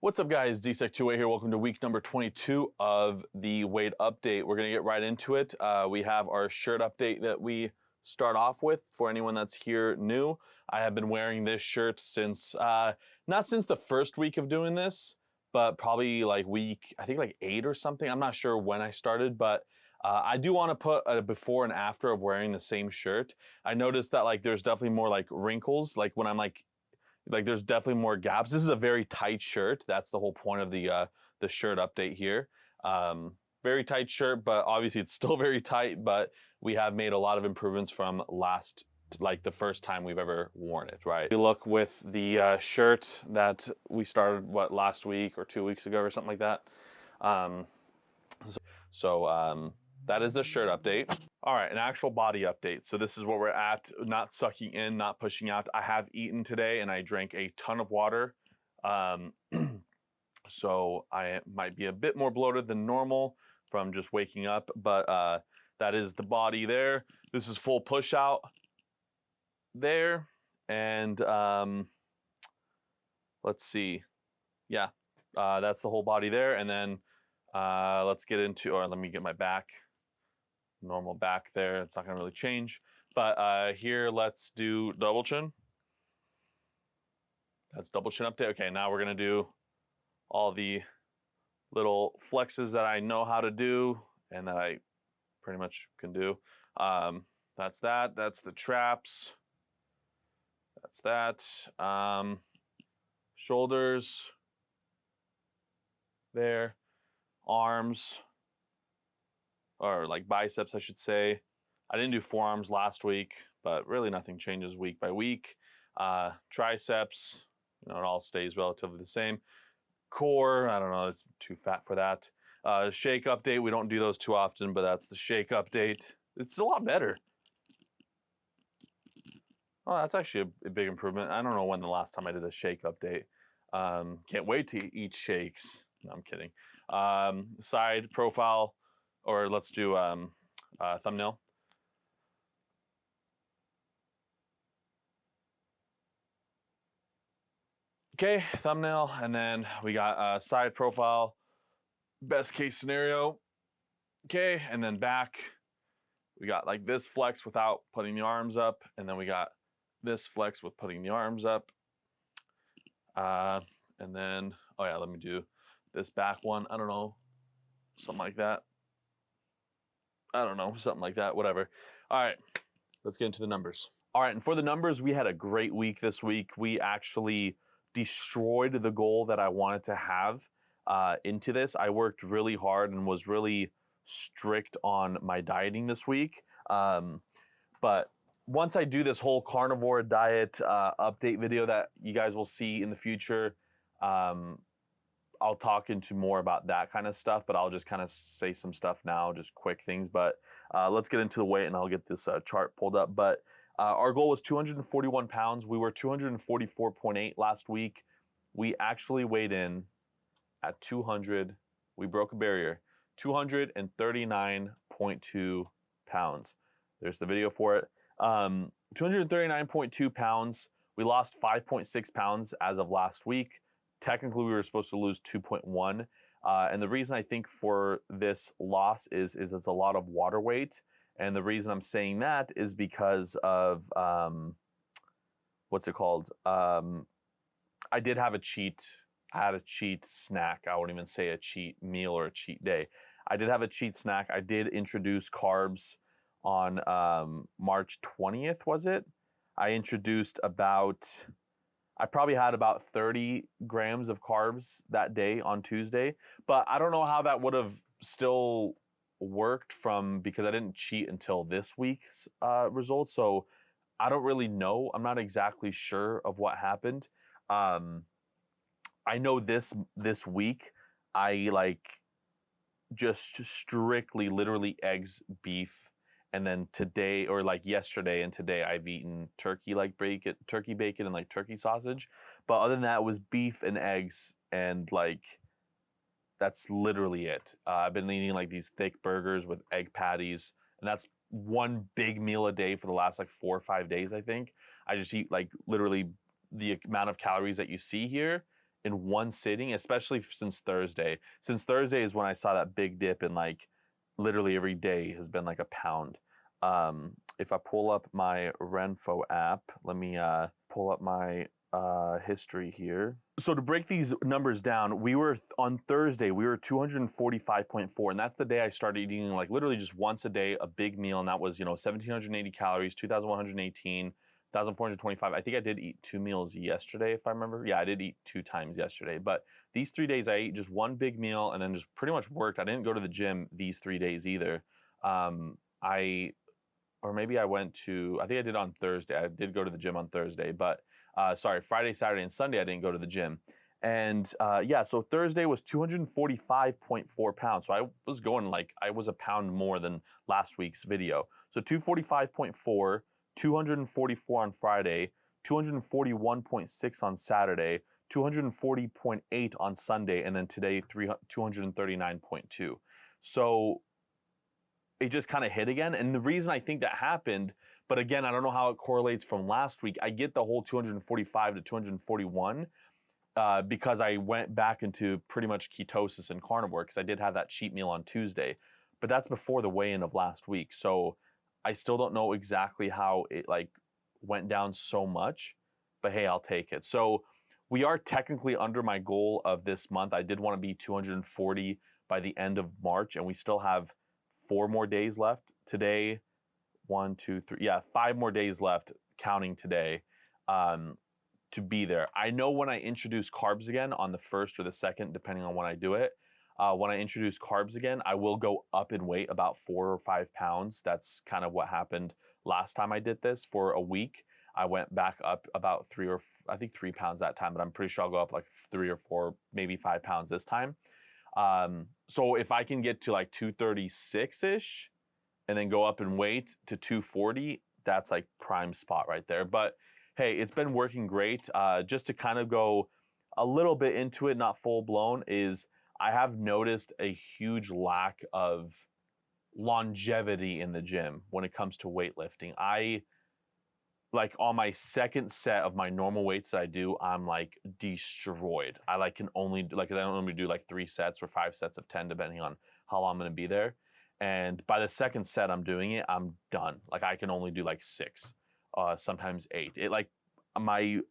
What's up guys, DSEC2A here. Welcome to week number 22 of the weight update. We're gonna get right into it. We have our shirt update that we start off with for anyone that's here new. I have been wearing this shirt since, not since the first week of doing this, but probably like week, I think like 8 or something. I'm not sure when I started, but I do wanna put a before and after of wearing the same shirt. I noticed that like there's definitely more like wrinkles, like when I'm like there's definitely more gaps. This is a very tight shirt. That's the whole point of the shirt update here. Very tight shirt, but obviously it's still very tight, but we have made a lot of improvements from last, like the first time we've ever worn it, right? We look with the shirt that we started, what, last week or 2 weeks ago or something like that. That is the shirt update. All right, an actual body update. So this is where we're at, not sucking in, not pushing out. I have eaten today and I drank a ton of water. So I might be a bit more bloated than normal from just waking up, but that is the body there. This is full push out there. And let's see. Yeah, that's the whole body there. And then let's get into, or let me get my back. Normal back there, it's not gonna really change. But here, let's do double chin. That's double chin update. Okay, now we're gonna do all the little flexes that I know how to do and that I pretty much can do. That's that, that's the traps. That's that. Shoulders, there, arms, or like biceps, I should say. I didn't do forearms last week, but really nothing changes week by week. Triceps, you know, it all stays relatively the same. Core, I don't know, it's too fat for that. Shake update, we don't do those too often, but that's the shake update. It's a lot better. Oh, that's actually a big improvement. I don't know when the last time I did a shake update. Can't wait to eat shakes. No, I'm kidding. Side profile, or let's do thumbnail. Okay, thumbnail, and then we got side profile, best case scenario. Okay, and then back, we got like this flex without putting the arms up, and then we got this flex with putting the arms up. And then, oh yeah, let me do this back one. I don't know, something like that. I don't know, something like that, whatever. All right, let's get into the numbers. All right, and for the numbers, we had a great week this week. We actually destroyed the goal that I wanted to have into this. I worked really hard and was really strict on my dieting this week. But once I do this whole carnivore diet update video that you guys will see in the future, I'll talk into more about that kind of stuff, but I'll just kind of say some stuff now, just quick things. But let's get into the weight and I'll get this chart pulled up. But our goal was 241 pounds. We were 244.8 last week. We actually weighed in at 200. We broke a barrier, 239.2 pounds. There's the video for it. 239.2 pounds. We lost 5.6 pounds as of last week. Technically, we were supposed to lose 2.1. And the reason I think for this loss is it's a lot of water weight. And the reason I'm saying that is because of, what's it called? I did have a cheat. I had a cheat snack. I wouldn't even say a cheat meal or a cheat day. I did have a cheat snack. I did introduce carbs on March 20th, was it? I introduced about... I probably had about 30 grams of carbs that day on Tuesday, but I don't know how that would have still worked because I didn't cheat until this week's results. So I don't really know. I'm not exactly sure of what happened. I know this week, I like just strictly literally eggs, beef, and then today, or like yesterday and today, I've eaten turkey bacon and like turkey sausage. But other than that, it was beef and eggs, and like that's literally it. I've been eating like these thick burgers with egg patties, and that's one big meal a day for the last like 4 or 5 days, I think. I just eat like literally the amount of calories that you see here in one sitting, especially since Thursday. Since Thursday is when I saw that big dip in like literally every day has been like a pound. If I pull up my Renfo app, let me pull up my history here. So to break these numbers down, we were on Thursday, we were 245.4, and that's the day I started eating like literally just once a day, a big meal, and that was, 1,780 calories, 2,118, 1,425. I think I did eat 2 meals yesterday, if I remember. Yeah, I did eat 2 times yesterday, but these 3 days I ate just one big meal and then just pretty much worked. I didn't go to the gym these 3 days either. Or maybe I went to, I think I did on Thursday. I did go to the gym on Thursday, but sorry, Friday, Saturday, and Sunday I didn't go to the gym. And yeah, so Thursday was 245.4 pounds. So I was going like, I was a pound more than last week's video. So 245.4, 244 on Friday, 241.6 on Saturday, 240.8 on Sunday, and then today 239.2. So it just kind of hit again. And the reason I think that happened, but again, I don't know how it correlates from last week. I get the whole 245 to 241 because I went back into pretty much ketosis and carnivore because I did have that cheat meal on Tuesday. But that's before the weigh-in of last week. So I still don't know exactly how it like went down so much, but hey, I'll take it. So we are technically under my goal of this month. I did want to be 240 by the end of March, and we still have 4 more days left. Today, 1, 2, 3, yeah, 5 more days left, counting today, to be there. I know when I introduce carbs again on the 1st or the 2nd, depending on when I do it, when I introduce carbs again, I will go up in weight about 4 or 5 pounds. That's kind of what happened last time I did this for a week. I went back up about 3 pounds that time, but I'm pretty sure I'll go up like 3 or 4, maybe 5 pounds this time. So if I can get to like 236-ish and then go up in weight to 240, that's like prime spot right there. But hey, it's been working great. Just to kind of go a little bit into it, not full blown, is I have noticed a huge lack of longevity in the gym when it comes to weightlifting. Like on my second set of my normal weights that I do, I'm like destroyed. I like can only like I don't normally do like 3 sets or 5 sets of 10 depending on how long I'm gonna be there. And by the second set I'm doing it, I'm done. Like I can only do like 6, sometimes 8. It like my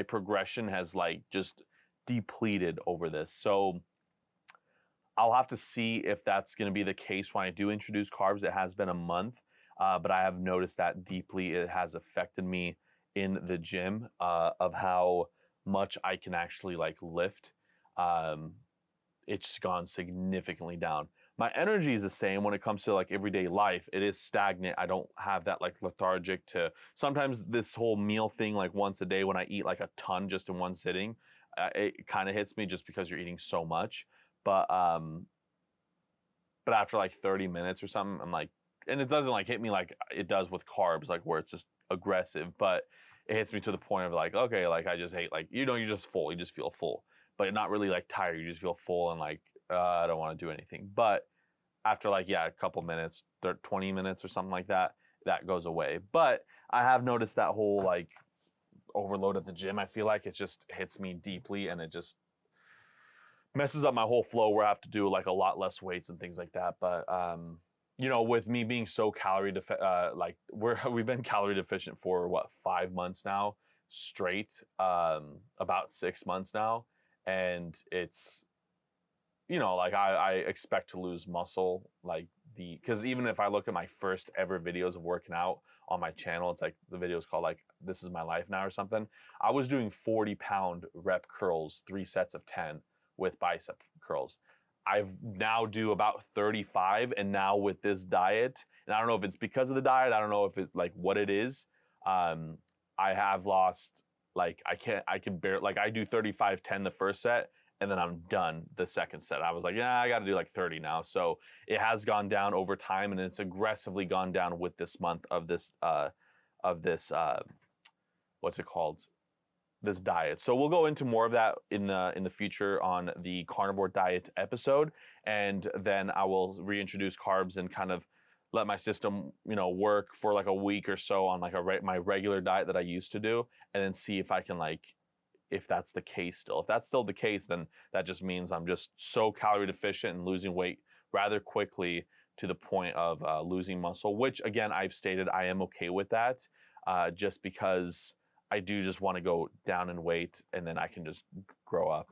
progression has like just depleted over this. So I'll have to see if that's gonna be the case when I do introduce carbs. It has been a month. But I have noticed that deeply it has affected me in the gym of how much I can actually like lift. It's just gone significantly down. My energy is the same when it comes to like everyday life. It is stagnant. I don't have that like lethargic to sometimes this whole meal thing like once a day when I eat like a ton just in one sitting, it kind of hits me just because you're eating so much. But after like 30 minutes or something, I'm like, and it doesn't like hit me like it does with carbs, like where it's just aggressive, but it hits me to the point of like, okay, like I just hate, like, you're just full, you just feel full, but not really like tired, you just feel full and like, I don't want to do anything. But after like, yeah, a couple minutes, 20 minutes or something like that, that goes away. But I have noticed that whole like overload at the gym, I feel like it just hits me deeply and it just messes up my whole flow where I have to do like a lot less weights and things like that. But, with me being so calorie like we've been calorie deficient for what 5 months now straight, about 6 months now, and it's like I expect to lose muscle like because even if I look at my first ever videos of working out on my channel, it's like the video is called like This Is My Life Now or something. I was doing 40-pound rep curls, 3 sets of 10 with bicep curls. I've now do about 35, and now with this diet, and I don't know if it's because of the diet, I don't know if it's like what it is. I have lost like I can barely, like I do 35-10 the first set, and then I'm done the second set. I was like, yeah, I got to do like 30 now. So it has gone down over time, and it's aggressively gone down with this month of this what's it called? This diet. So we'll go into more of that in the future on the carnivore diet episode, and then I will reintroduce carbs and kind of let my system work for like a week or so on like my regular diet that I used to do, and then see if I can like if that's the case still. If that's still the case, then that just means I'm just so calorie deficient and losing weight rather quickly to the point of losing muscle, which again, I've stated I am okay with that, just because I do just want to go down in weight and then I can just grow up.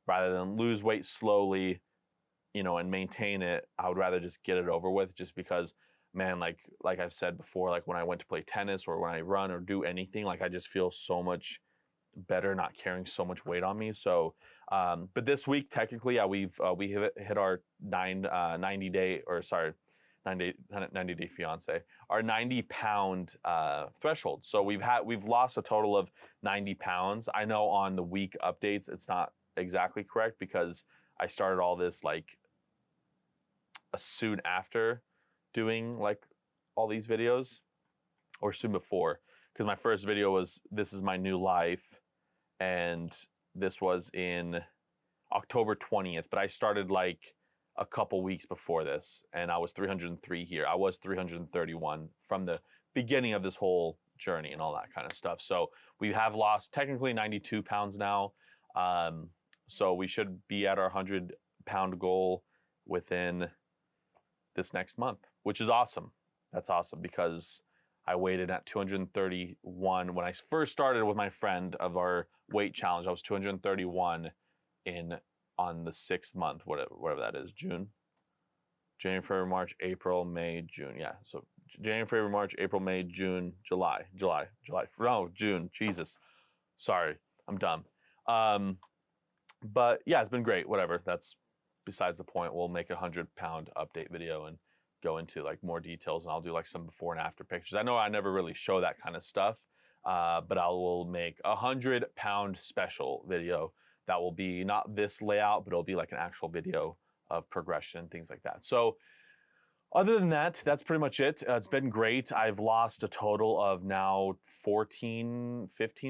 Rather than lose weight slowly, you know, and maintain it, I would rather just get it over with, just because, man, like I've said before, like when I went to play tennis or when I run or do anything, like I just feel so much better not carrying so much weight on me. So, but this week, technically, we hit our 90 day fiance, our 90-pound threshold. So we've lost a total of 90 pounds. I know on the week updates, it's not exactly correct because I started all this like soon after doing like all these videos, or soon before, because my first video was "This is my new life," and this was in October 20th, but I started like a couple weeks before this, and I was 303 here. I was 331 from the beginning of this whole journey and all that kind of stuff. So we have lost technically 92 pounds now. So we should be at our 100-pound goal within this next month, which is awesome. That's awesome because I weighed in at 231 when I first started with my friend of our weight challenge. I was 231 on the 6th month, whatever that is, June. January, February, March, April, May, June. Yeah, so January, February, March, April, May, June, July. No, June. Jesus, sorry, I'm dumb. But yeah, it's been great. Whatever. That's besides the point. We'll make a 100-pound update video and go into like more details, and I'll do like some before and after pictures. I know I never really show that kind of stuff, but I will make a 100-pound special video that will be not this layout, but it'll be like an actual video of progression and things like that. So other than that, that's pretty much it. It's been great. I've lost a total of now 15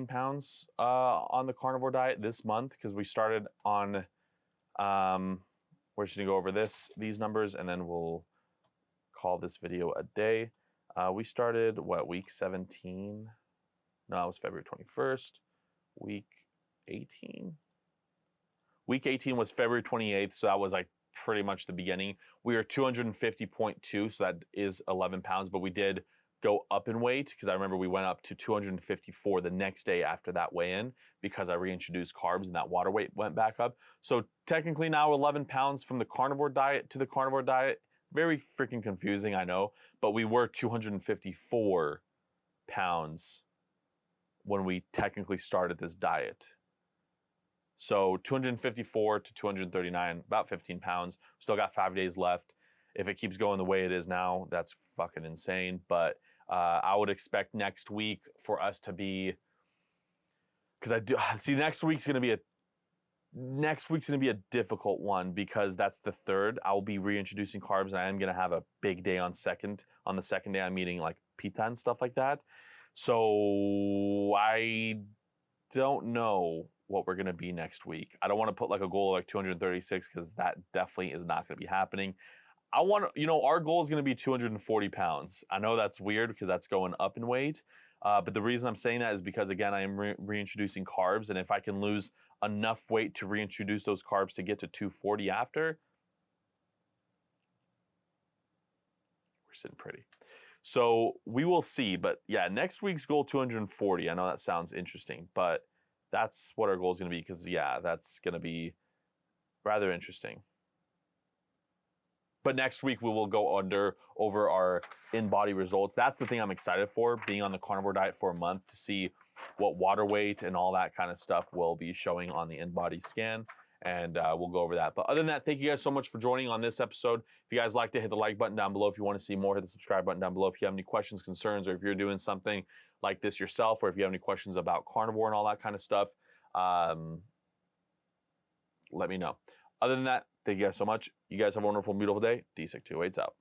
pounds on the carnivore diet this month, because we started on, we're just gonna go over these numbers and then we'll call this video a day. We started, what, week 17? No, it was February 21st. Week 18? Week 18 was February 28th, so that was like pretty much the beginning. We were 250.2, so that is 11 pounds, but we did go up in weight because I remember we went up to 254 the next day after that weigh-in because I reintroduced carbs and that water weight went back up. So technically now 11 pounds from the carnivore diet to the carnivore diet. Very freaking confusing, I know, but we were 254 pounds when we technically started this diet. So 254 to 239, about 15 pounds. Still got 5 days left. If it keeps going the way it is now, that's fucking insane. But I would expect next week for us to be, because I do see next week's gonna be a difficult one because that's the 3rd. I'll be reintroducing carbs, and I am gonna have a big day on the second day. I'm eating like pita and stuff like that. So I don't know what we're gonna be next week. I don't want to put like a goal of like 236 because that definitely is not gonna be happening. I want to, our goal is gonna be 240 pounds. I know that's weird because that's going up in weight, but the reason I'm saying that is because, again, I am reintroducing carbs, and if I can lose enough weight to reintroduce those carbs to get to 240 after, we're sitting pretty. So we will see, but yeah, next week's goal 240. I know that sounds interesting, but that's what our goal is going to be because, yeah, that's going to be rather interesting. But next week we will go over our in-body results. That's the thing I'm excited for, being on the carnivore diet for a month, to see what water weight and all that kind of stuff will be showing on the in-body scan. And we'll go over that. But other than that, thank you guys so much for joining on this episode. If you guys liked it, hit the like button down below. If you want to see more, hit the subscribe button down below. If you have any questions, concerns, or if you're doing something like this yourself, or if you have any questions about carnivore and all that kind of stuff, let me know. Other than that, thank you guys so much. You guys have a wonderful, beautiful day. D628's out.